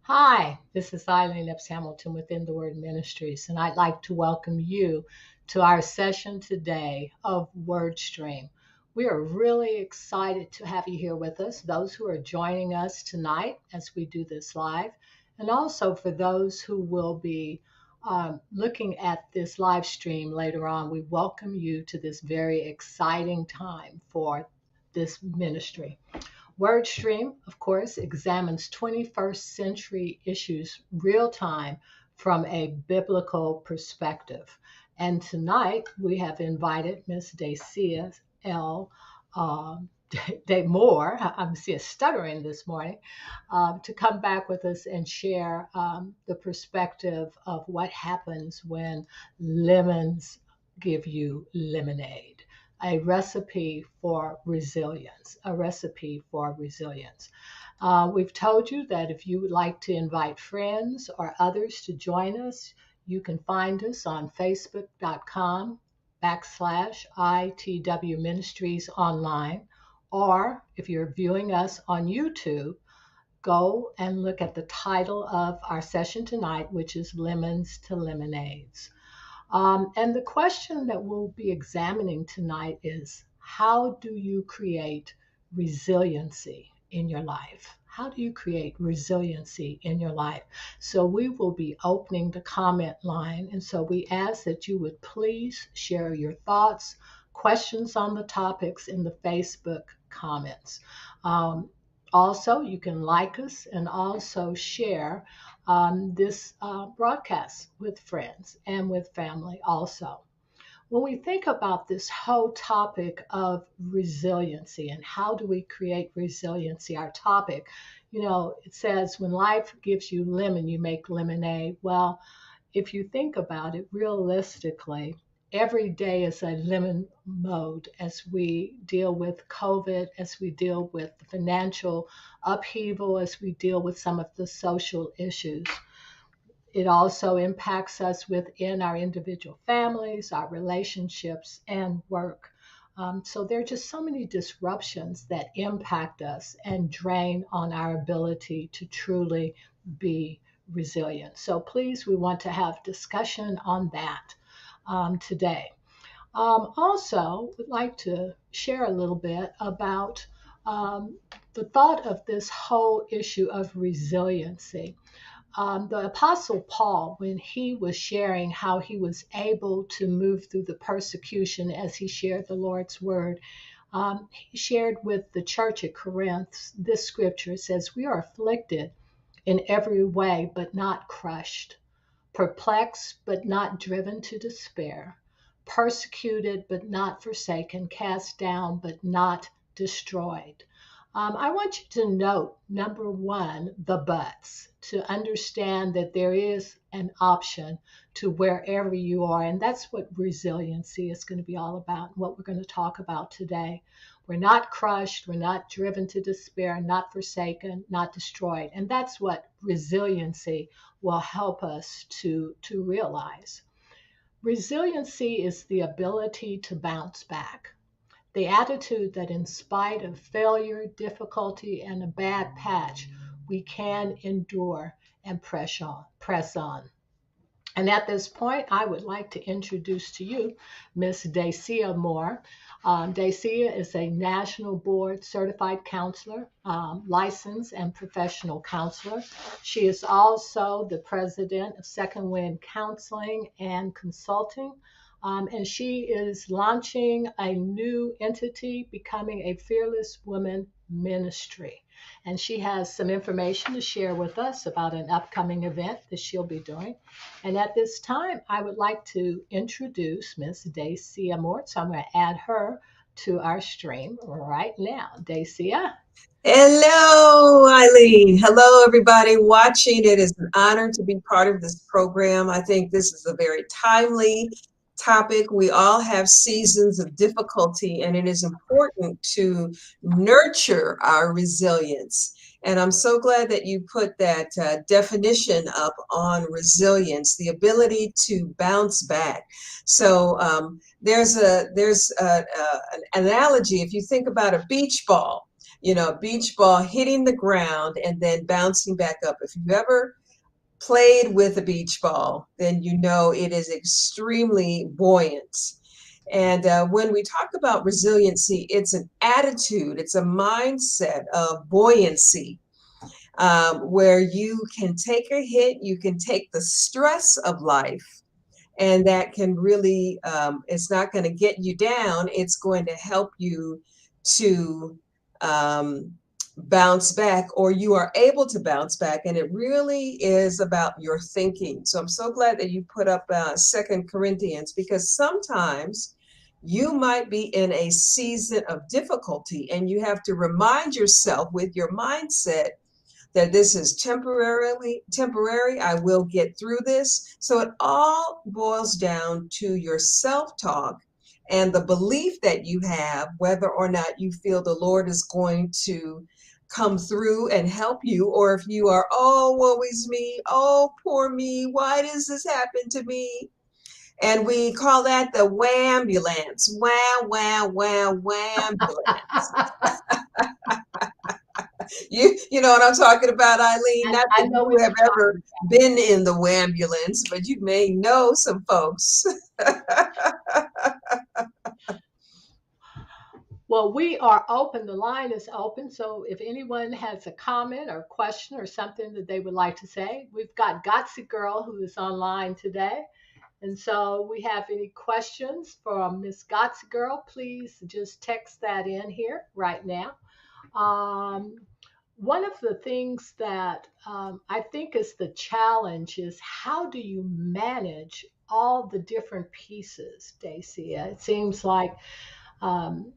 Hi, this is Eileen Epps Hamilton within the Word Ministries, and I'd like to welcome you to our session today of WordStream. We are really excited to have you here with us, those who are joining us tonight as we do this live, and also for those who will be looking at this live stream later on. We welcome you to this very exciting time for this ministry. WordStream, of course, examines 21st century issues real time from a biblical perspective. And tonight we have invited Miss Dacia L. Day Moore, I'm seeing stuttering this morning, to come back with us and share the perspective of what happens when lemons give you lemonade. A recipe for resilience, a recipe for resilience. We've told you that if you would like to invite friends or others to join us, you can find us on facebook.com/ITW Ministries online, or if you're viewing us on YouTube, go and look at the title of our session tonight, which is Lemons to Lemonades. And the question that we'll be examining tonight is, how do you create resiliency in your life? How do you create resiliency in your life? So we will be opening the comment line. And so we ask that you would please share your thoughts, questions on the topics in the Facebook comments. Also, you can like us and also share this broadcast with friends and with family also. When we think about this whole topic of resiliency and how do we create resiliency, our topic, it says when life gives you lemon, you make lemonade. Well, if you think about it realistically, every day is a lemon mode as we deal with COVID, as we deal with the financial upheaval, as we deal with some of the social issues. It also impacts us within our individual families, our relationships, and work. So there are just so many disruptions that impact us and drain on our ability to truly be resilient. So please, we want to have discussion on that today. Also, would like to share a little bit about the thought of this whole issue of resiliency. The Apostle Paul, when he was sharing how he was able to move through the persecution as he shared the Lord's word, he shared with the church at Corinth this scripture. It says, "We are afflicted in every way, but not crushed, perplexed, but not driven to despair, persecuted, but not forsaken, cast down, but not destroyed." I want you to note, number one, the buts, to understand that there is an option to wherever you are. And that's what resiliency is going to be all about, and what we're going to talk about today. We're not crushed, we're not driven to despair, not forsaken, not destroyed. And that's what resiliency will help us to realize. Resiliency is the ability to bounce back, the attitude that in spite of failure, difficulty, and a bad patch, we can endure and press on. And at this point, I would like to introduce to you Miss Dacia Moore. Dacia is a national board certified counselor, licensed and professional counselor. She is also the president of Second Wind Counseling and Consulting. And she is launching a new entity, becoming a Fearless Woman Ministry. And she has some information to share with us about an upcoming event that she'll be doing. And at this time, I would like to introduce Miss Dacia Moore. So I'm going to add her to our stream right now. Dacia. Hello, Eileen. Hello, everybody watching. It is an honor to be part of this program. I think this is a very timely topic. We all have seasons of difficulty, and it is important to nurture our resilience. And I'm so glad that you put that definition up on resilience, the ability to bounce back. So there's an analogy. If you think about a beach ball, beach ball hitting the ground and then bouncing back up. If you've ever played with a beach ball, then you know it is extremely buoyant. And when we talk about resiliency, it's an attitude, it's a mindset of buoyancy, where you can take a hit, you can take the stress of life, and that can really, it's not going to get you down, it's going to help you to um, bounce back, or you are able to bounce back. And it really is about your thinking. So I'm so glad that you put up 2 Corinthians, because sometimes you might be in a season of difficulty and you have to remind yourself with your mindset that this is temporary. I will get through this. So it all boils down to your self-talk and the belief that you have, whether or not you feel the Lord is going to come through and help you, or if you are, oh, woe is me, oh, poor me, why does this happen to me? And we call that the whambulance. Wham, wham, wham, whambulance. You know what I'm talking about, Eileen? Not I that know you what have you're ever talking about. been in the wambulance, but you may know some folks. Well, we are open. The line is open. So if anyone has a comment or question or something that they would like to say, we've got Gotsy Girl who is online today. And so we have any questions from Miss Gotsy Girl, please just text that in here right now. Um, One of the things that I think is the challenge is how do you manage all the different pieces, Dacia? It seems like um,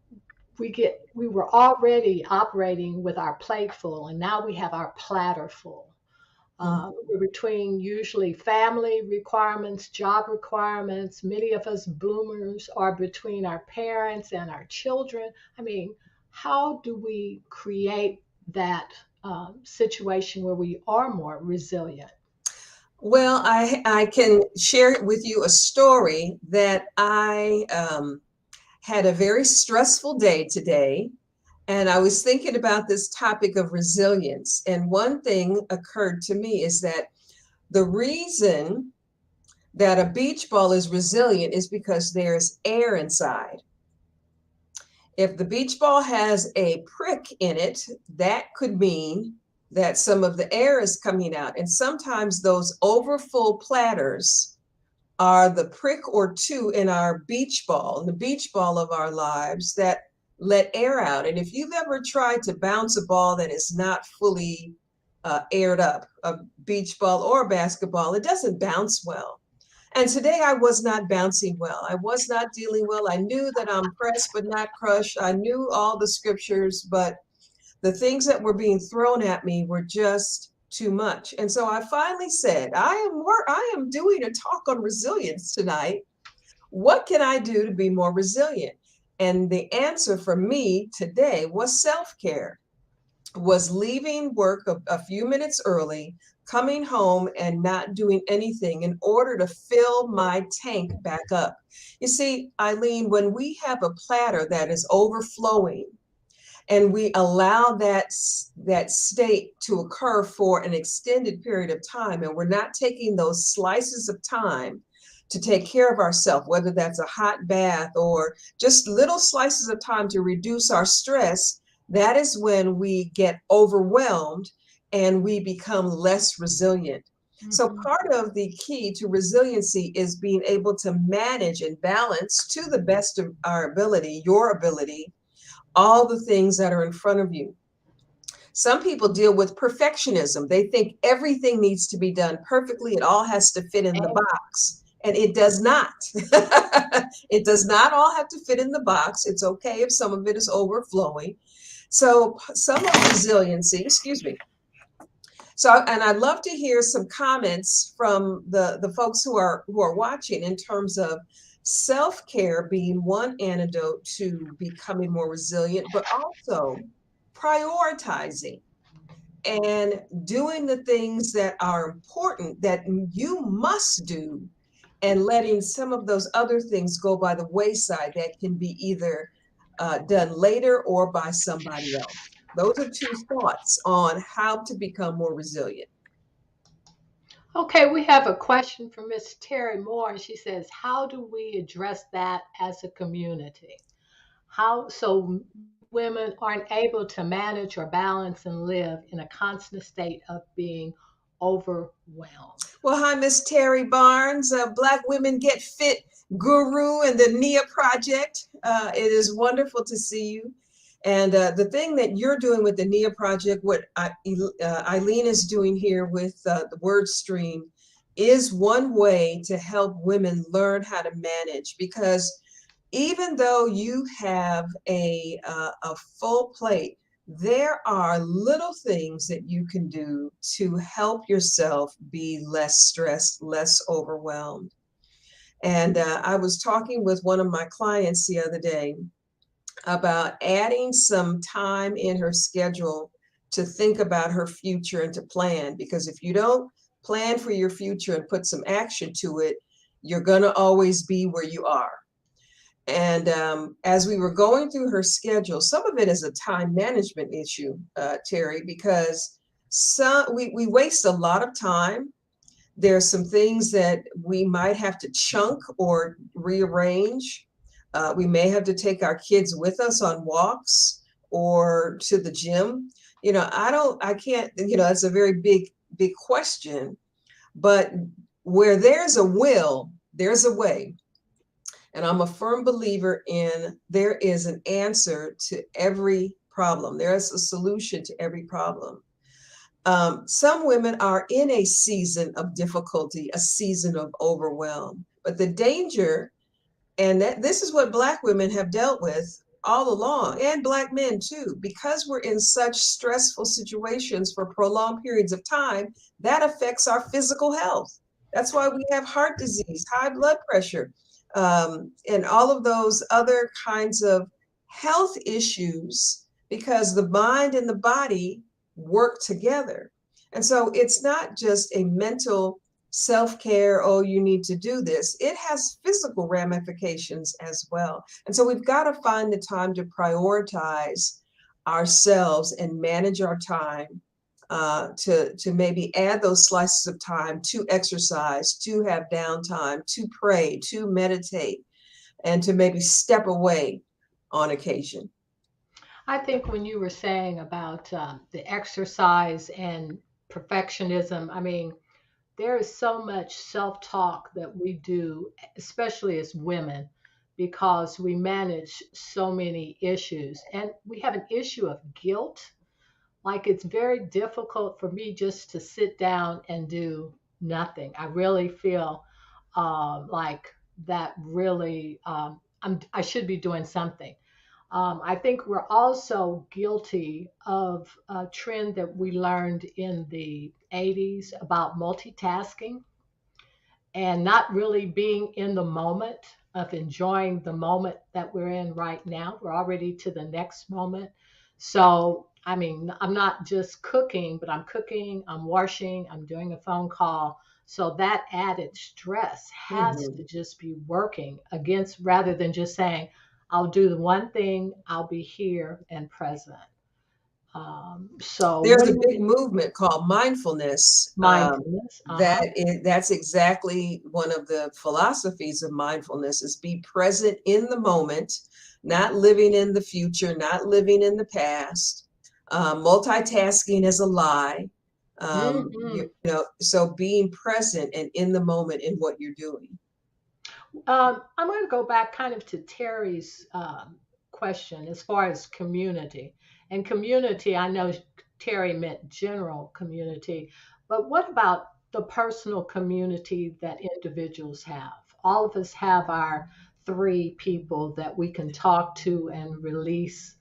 we were already operating with our plate full, and now we have our platter full. We're between usually family requirements, job requirements. Many of us boomers are between our parents and our children. I mean, how do we create that situation where we are more resilient? Well, I can share with you a story that I had a very stressful day today, and I was thinking about this topic of resilience. And one thing occurred to me is that the reason that a beach ball is resilient is because there's air inside. If the beach ball has a prick in it, that could mean that some of the air is coming out. And sometimes those overfull platters are the prick or two in our beach ball, the beach ball of our lives that let air out. And if you've ever tried to bounce a ball that is not fully aired up, a beach ball or a basketball, it doesn't bounce well. And today I was not bouncing well. I was not dealing well. I knew that I'm pressed but not crushed. I knew all the scriptures, but The things that were being thrown at me were just too much. And so I finally said, I am doing a talk on resilience tonight. What can I do to be more resilient? And the answer for me today was self-care, was leaving work a few minutes early, coming home and not doing anything in order to fill my tank back up. You see, Eileen, when we have a platter that is overflowing, and we allow that state to occur for an extended period of time, and we're not taking those slices of time to take care of ourselves, whether that's a hot bath or just little slices of time to reduce our stress, that is when we get overwhelmed and we become less resilient. So Hmm. part of the key to resiliency is being able to manage and balance to the best of our ability, your ability, all the things that are in front of you. Some people deal with perfectionism. They think everything needs to be done perfectly. It all has to fit in the box. And it does not. It does not all have to fit in the box. It's okay if some of it is overflowing. So some of resiliency, excuse me. So, and I'd love to hear some comments from the folks who are watching in terms of self-care being one antidote to becoming more resilient, but also prioritizing and doing the things that are important that you must do, and letting some of those other things go by the wayside that can be either done later or by somebody else. Those are two thoughts on how to become more resilient. Okay, we have a question from Miss Terry Moore, and she says, "How do we address that as a community? How so women aren't able to manage or balance and live in a constant state of being overwhelmed?" Well, hi, Miss Terry Barnes, Black Women Get Fit guru and the NIA Project. It is wonderful to see you. And the thing that you're doing with the NIA Project, what Eileen is doing here with the word stream, is one way to help women learn how to manage. Because even though you have a full plate, there are little things that you can do to help yourself be less stressed, less overwhelmed. And I was talking with one of my clients the other day about adding some time in her schedule to think about her future and to plan. Because if you don't plan for your future and put some action to it, you're going to always be where you are. And as we were going through her schedule, some of it is a time management issue, Terry, because we waste a lot of time. There's some things that we might have to chunk or rearrange. We may have to take our kids with us on walks or to the gym. I can't, it's a very big question, but where there's a will, there's a way. And I'm a firm believer in there is an answer to every problem. There is a solution to every problem. Some women are in a season of difficulty, a season of overwhelm. But the danger, and this is what Black women have dealt with all along, and Black men too, because we're in such stressful situations for prolonged periods of time, that affects our physical health. That's why we have heart disease, high blood pressure, and all of those other kinds of health issues, because the mind and the body work together. And so it's not just a mental self-care, oh, you need to do this. It has physical ramifications as well. And so we've got to find the time to prioritize ourselves and manage our time, to maybe add those slices of time to exercise, to have downtime, to pray, to meditate, and to maybe step away on occasion. I think when you were saying about the exercise and perfectionism, I mean, there is so much self talk that we do, especially as women, because we manage so many issues. And we have an issue of guilt. Like it's very difficult for me just to sit down and do nothing. I really feel like that really, I should be doing something. I think we're also guilty of a trend that we learned in the 80s about multitasking and not really being in the moment of enjoying the moment that we're in right now. We're already to the next moment. So, I mean, I'm not just cooking, but I'm cooking, I'm washing, I'm doing a phone call. So that added stress has to Mhm. just be working against rather than just saying, I'll do the one thing, I'll be here and present. So, There's what a do you big movement called mindfulness. mindfulness? Uh huh. That's exactly one of the philosophies of mindfulness is be present in the moment, not living in the future, not living in the past. Multitasking is a lie. Hmm. So being present and in the moment in what you're doing. I'm going to go back kind of to Terry's question as far as community. And community, I know Terry meant general community, but what about the personal community that individuals have? All of us have our three people that we can talk to and release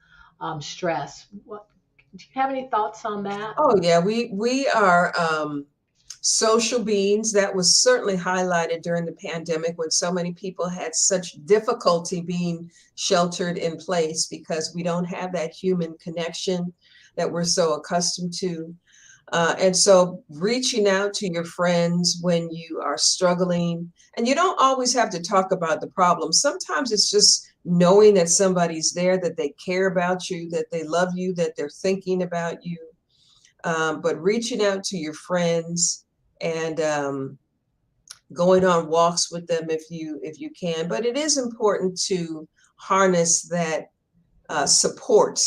stress. What, do you have any thoughts on that? Oh yeah, we are social beings. That was certainly highlighted during the pandemic when so many people had such difficulty being sheltered in place because we don't have that human connection that we're so accustomed to. And so reaching out to your friends when you are struggling, and you don't always have to talk about the problem. Sometimes it's just knowing that somebody's there, that they care about you, that they love you, that they're thinking about you. But reaching out to your friends and going on walks with them if you can. But it is important to harness that support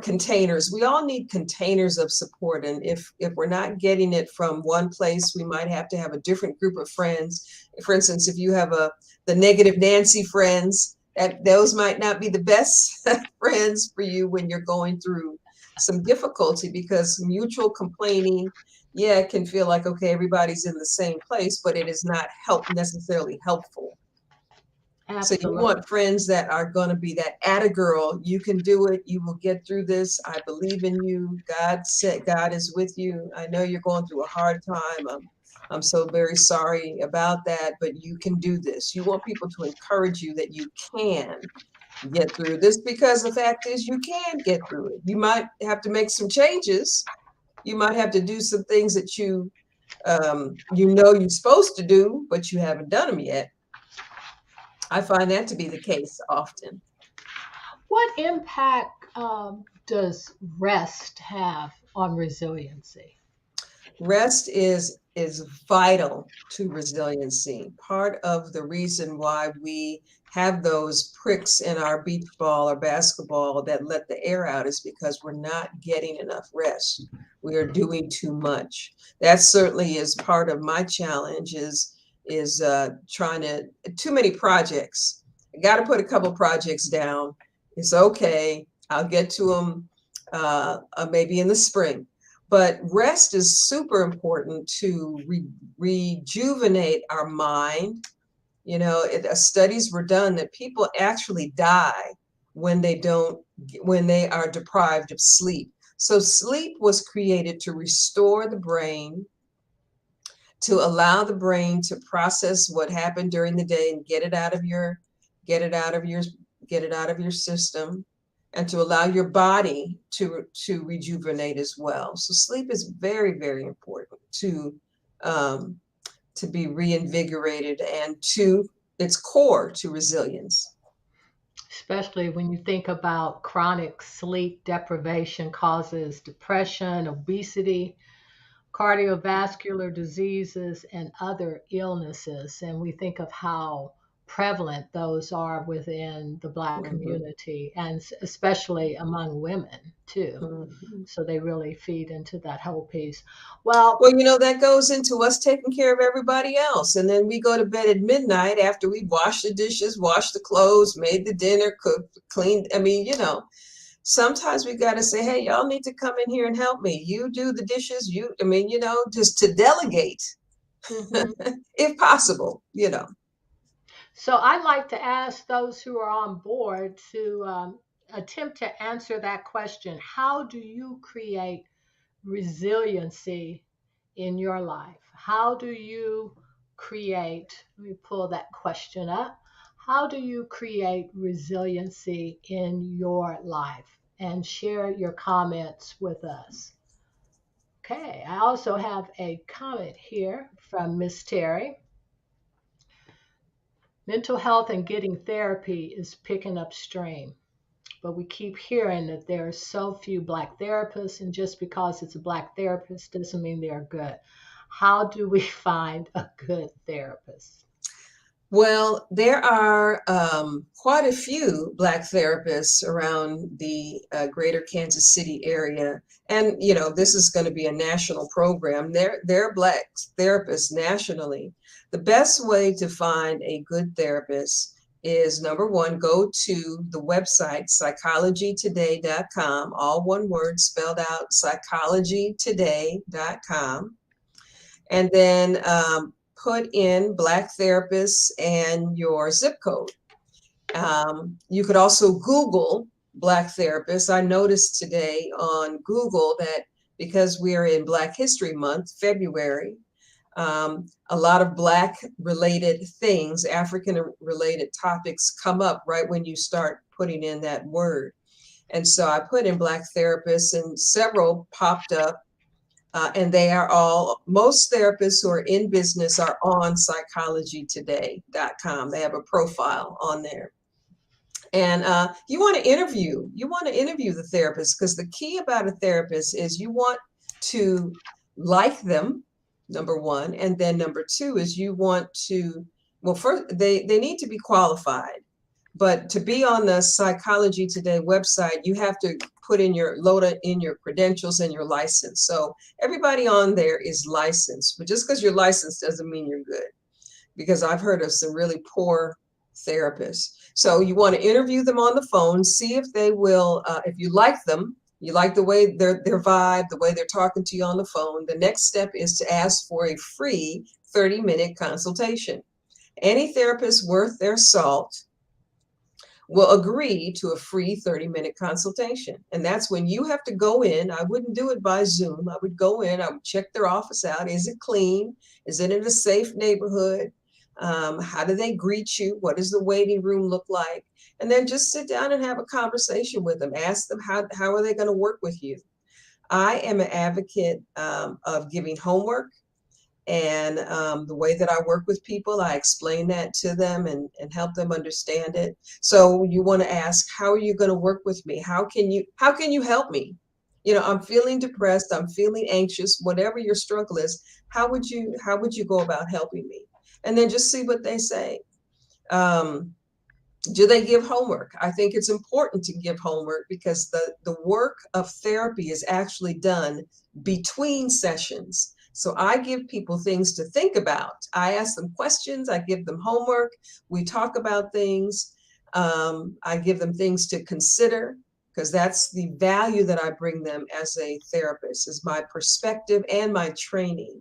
containers. We all need containers of support, and if we're not getting it from one place, we might have to have a different group of friends. For instance, if you have the negative Nancy friends, that those might not be the best friends for you when you're going through some difficulty, because mutual complaining, yeah, it can feel like, okay, everybody's in the same place, but it is not necessarily helpful. So you Absolutely. want friends that are going to be that atta girl. You can do it. You will get through this. I believe in you. God said God is with you. I know you're going through a hard time. I'm so very sorry about that, but you can do this. You want people to encourage you that you can get through this, because the fact is you can get through it. You might have to make some changes. You might have to do some things that you're supposed to do, but you haven't done them yet. I find that to be the case often. What impact does rest have on resiliency? Rest is vital to resiliency. Part of the reason why we have those pricks in our beach ball or basketball that let the air out is because we're not getting enough rest. We are doing too much. That certainly is part of my challenge is trying to too many projects. I got to put a couple projects down. It's okay. I'll get to them maybe in the spring, but rest is super important to rejuvenate our mind. Studies were done that people actually die when they are deprived of sleep. So sleep was created to restore the brain, to allow the brain to process what happened during the day and get it out of your get it out of your system, and to allow your body to rejuvenate as well. So sleep is very, very important um, to be reinvigorated and to its core to resilience. Especially when you think about chronic sleep deprivation causes depression, obesity, cardiovascular diseases, and other illnesses. And we think of how prevalent those are within the Black Mhm. community and especially among women too. Mhm. So they really feed into that whole piece. Well, Well, that goes into us taking care of everybody else. And then we go to bed at midnight after we washed the dishes, washed the clothes, made the dinner, cooked, cleaned. I mean, sometimes we got to say, hey, y'all need to come in here and help me. You do the dishes. Just to delegate mhm. if possible. So I'd like to ask those who are on board to attempt to answer that question. How do you create resiliency in your life? How do you create, let me pull that question up. How do you create resiliency in your life? And share your comments with us. Okay, I also have a comment here from Miss Terry. Mental health and getting therapy is picking up steam, but we keep hearing that there are so few Black therapists, and just because it's a Black therapist doesn't mean they're good. How do we find a good therapist? Well, there are quite a few Black therapists around the greater Kansas City area. And, this is going to be a national program. There are Black therapists nationally. The best way to find a good therapist is number one, go to the website psychologytoday.com, all one word spelled out, psychologytoday.com. And then put in Black therapists and your zip code. You could also Google Black therapists. I noticed today on Google that because we are in Black History Month, February, a lot of Black related things, African related topics come up right when you start putting in that word. And so I put in Black therapists and several popped up. And they are all, most therapists who are in business are on psychologytoday.com. They have a profile on there. And you want to interview the therapist, because the key about a therapist is you want to like them, number one. And then number two is you want to, well, first, they need to be qualified. But to be on the Psychology Today website, you have to load in your credentials and your license. So everybody on there is licensed, but just because you're licensed doesn't mean you're good, because I've heard of some really poor therapists. So you want to interview them on the phone, see if they will, if you like them, you like the way their vibe, the way they're talking to you on the phone. The next step is to ask for a free 30-minute consultation. Any therapist worth their salt will agree to a free 30-minute consultation. And that's when you have to go in. I wouldn't do it by Zoom. I would go in, I would check their office out. Is it clean? Is it in a safe neighborhood? How do they greet you? What does the waiting room look like? And then just sit down and have a conversation with them. Ask them how are they going to work with you? I am an advocate of giving homework. And the way that I work with people, I explain that to them and help them understand it. So you want to ask, how are you going to work with me? How can you help me? I'm feeling depressed, I'm feeling anxious, whatever your struggle is, how would you go about helping me? And then just see what they say. Do they give homework? I think it's important to give homework, because the work of therapy is actually done between sessions. So I give people things to think about. I ask them questions, I give them homework, we talk about things. I give them things to consider, because that's the value that I bring them as a therapist, is my perspective and my training.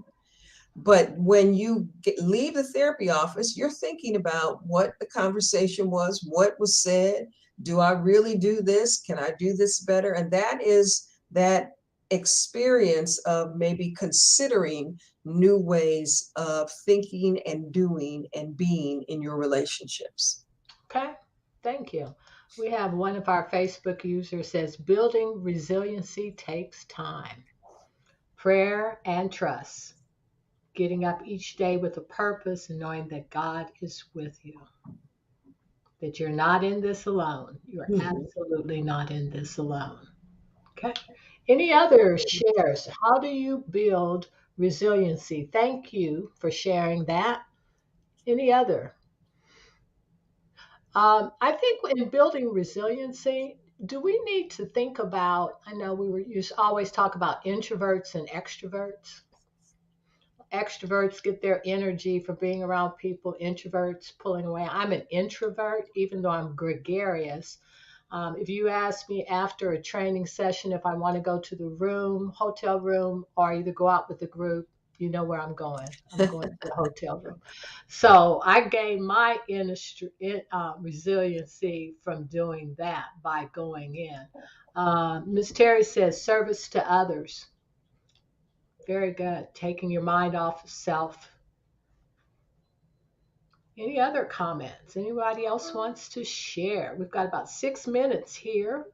But when you leave the therapy office, you're thinking about what the conversation was, what was said. Do I really do this? Can I do this better? And that is that experience of maybe considering new ways of thinking and doing and being in your relationships. Okay, thank you. We have one of our Facebook users says building resiliency takes time, prayer, and trust. Getting up each day with a purpose and knowing that God is with you, that you're not in this alone. You're Mhm. absolutely not in this alone. Okay. Any other shares? How do you build resiliency? Thank you for sharing that. Any other? I think in building resiliency, do we need to think about? I know we were used to always talk about introverts and extroverts. Extroverts get their energy from being around people, introverts pulling away. I'm an introvert, even though I'm gregarious. If you ask me after a training session if I want to go to the room, hotel room, or either go out with the group, You know where I'm going. I'm going to the hotel room. So I gained my resiliency from doing that by going in. Ms. Terry says service to others. Very good. Taking your mind off of self. Any other comments? Anybody else wants to share? We've got about 6 minutes here.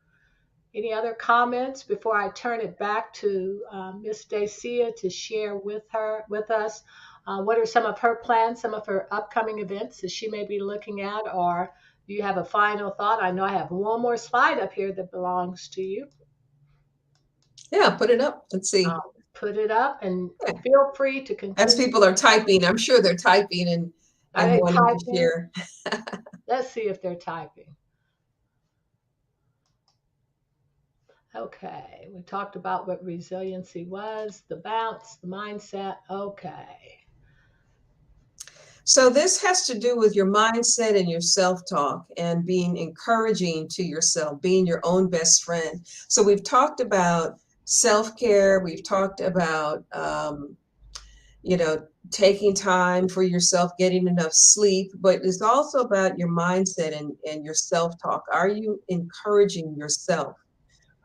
Any other comments before I turn it back to Miss Dacia to share with us? What are some of her plans, some of her upcoming events that she may be looking at, or do you have a final thought? I know I have one more slide up here that belongs to you. Yeah, put it up. Let's see. Put it up and Yeah. feel free to As continue. people are typing, I'm sure they're typing Are and they wanting to typing? share. Let's see if they're typing. Okay, we talked about what resiliency was, the bounce, the mindset. Okay. So this has to do with your mindset and your self-talk and being encouraging to yourself, being your own best friend. So we've talked about self-care. We've talked about, you know, taking time for yourself, getting enough sleep, but it's also about your mindset and your self-talk. Are you encouraging yourself?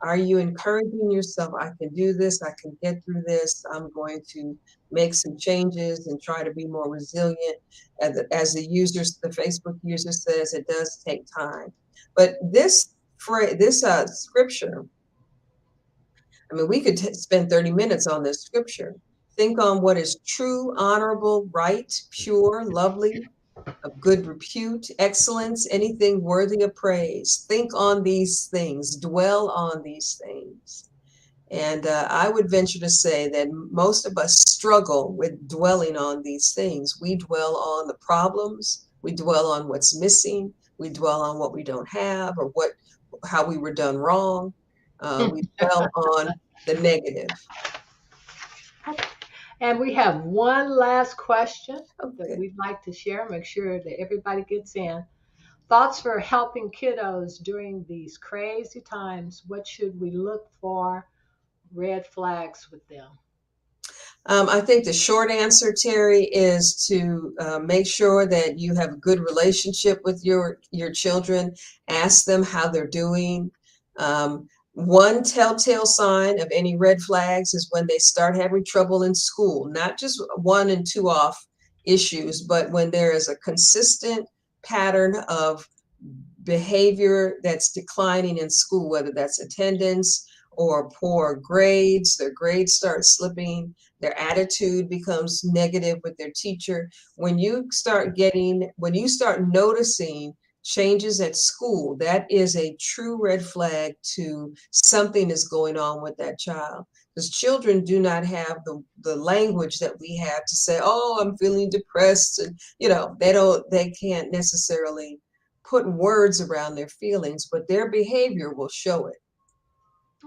Are you encouraging yourself? I can do this. I can get through this. I'm going to make some changes and try to be more resilient. As the users, the Facebook user says, it does take time. But this scripture, I mean, we could spend 30 minutes on this scripture. Think on what is true, honorable, right, pure, lovely, of good repute, excellence, anything worthy of praise. Think on these things, dwell on these things. And I would venture to say that most of us struggle with dwelling on these things. We dwell on the problems, we dwell on what's missing, we dwell on what we don't have or how we were done wrong. We dwell on the negative. And we have one last question that Okay. we'd like to share. Make sure that everybody gets in. Thoughts for helping kiddos during these crazy times. What should we look for? Red flags with them. I think the short answer, Terry, is to make sure that you have a good relationship with your children. Ask them how they're doing. One telltale sign of any red flags is when they start having trouble in school, not just one and two off issues, but when there is a consistent pattern of behavior that's declining in school, whether that's attendance or poor grades, their grades start slipping, their attitude becomes negative with their teacher. When you start noticing changes at school, that is a true red flag to something is going on with that child. Because children do not have the language that we have to say, oh, I'm feeling depressed. And, they can't necessarily put words around their feelings, but their behavior will show it.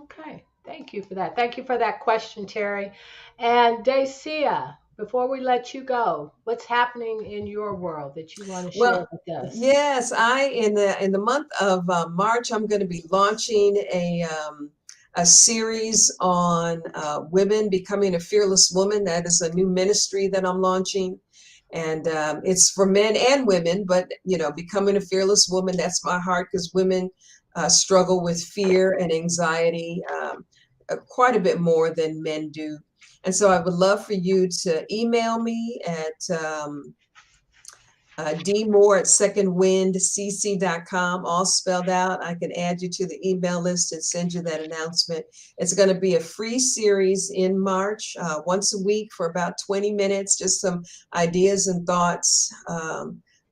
Okay. Thank you for that. Thank you for that question, Terry. And Dacia, before we let you go, what's happening in your world that you want to share Well, with us? yes, in the month of March, I'm going to be launching a series on women becoming a fearless woman. That is a new ministry that I'm launching, and it's for men and women. But becoming a fearless woman, that's my heart because women struggle with fear and anxiety quite a bit more than men do. And so I would love for you to email me at dmoore at secondwindcc.com, all spelled out. I can add you to the email list and send you that announcement. It's going to be a free series in March, once a week for about 20 minutes, just some ideas and thoughts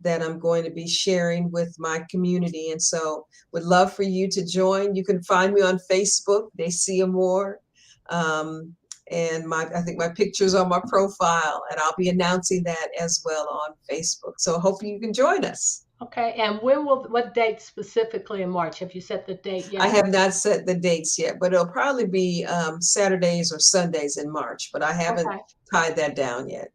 that I'm going to be sharing with my community. And so would love for you to join. You can find me on Facebook, Dacia Moore. And I think my picture's on my profile, and I'll be announcing that as well on Facebook. So hopefully you can join us. Okay. And what date specifically in March? Have you set the date I yet? have not set the dates yet, but it'll probably be Saturdays or Sundays in March, but I haven't Okay. tied that down yet.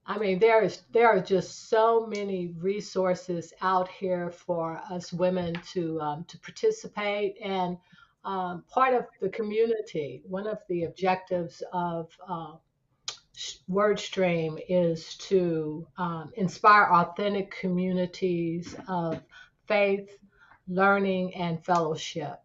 I mean, there are just so many resources out here for us women to participate and part of the community. One of the objectives of WordStream is to inspire authentic communities of faith, learning, and fellowship.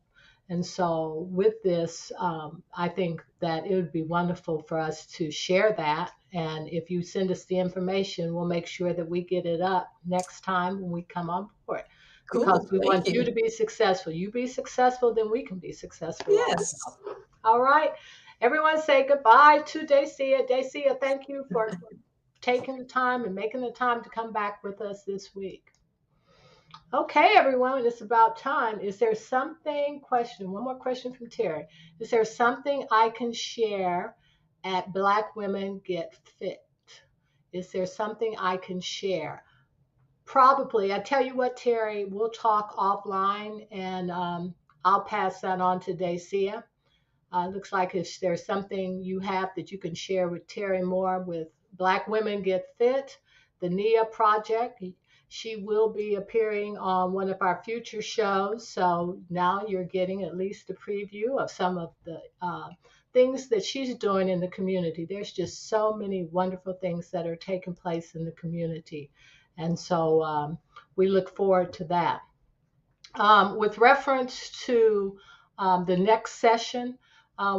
And so, with this, I think that it would be wonderful for us to share that. And if you send us the information, we'll make sure that we get it up next time when we come on board because Cool. we Thank want you you. to be successful. You be successful, then we can be successful Yes. also. All right. Everyone say goodbye to Dacia. Dacia, thank you for taking the time and making the time to come back with us this week. Okay, everyone, it's about time. Is there something, one more question from Terry. Is there something I can share at Black Women Get Fit? Is there something I can share? Probably. I tell you what, Terry, we'll talk offline and I'll pass that on to Dacia. Looks like if there's something you have that you can share with Terry Moore with Black Women Get Fit, the NIA project. She will be appearing on one of our future shows. So now you're getting at least a preview of some of the things that she's doing in the community. There's just so many wonderful things that are taking place in the community. And so we look forward to that. With reference to the next session,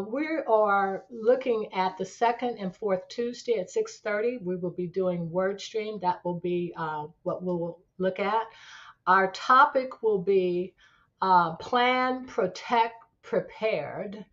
we are looking at the second and fourth Tuesday at 6:30. We will be doing WordStream. That will be what we'll look at. Our topic will be Plan, Protect, Prepared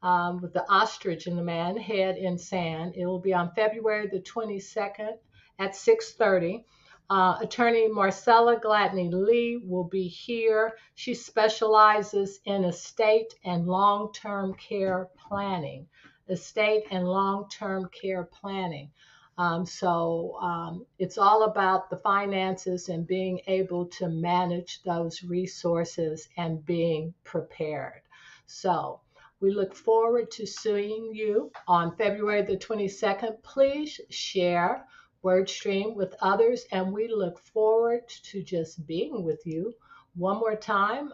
with the ostrich and the man head in sand. It will be on February the 22nd at 6:30. Attorney Marcella Gladney Lee will be here. She specializes in estate and long-term care planning. Estate and long-term care planning. It's all about the finances and being able to manage those resources and being prepared. So we look forward to seeing you on February the 22nd. Please share WordStream with others, and we look forward to just being with you one more time.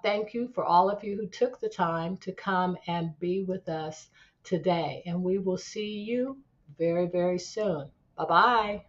Thank you for all of you who took the time to come and be with us today, and we will see you very, very soon. Bye bye.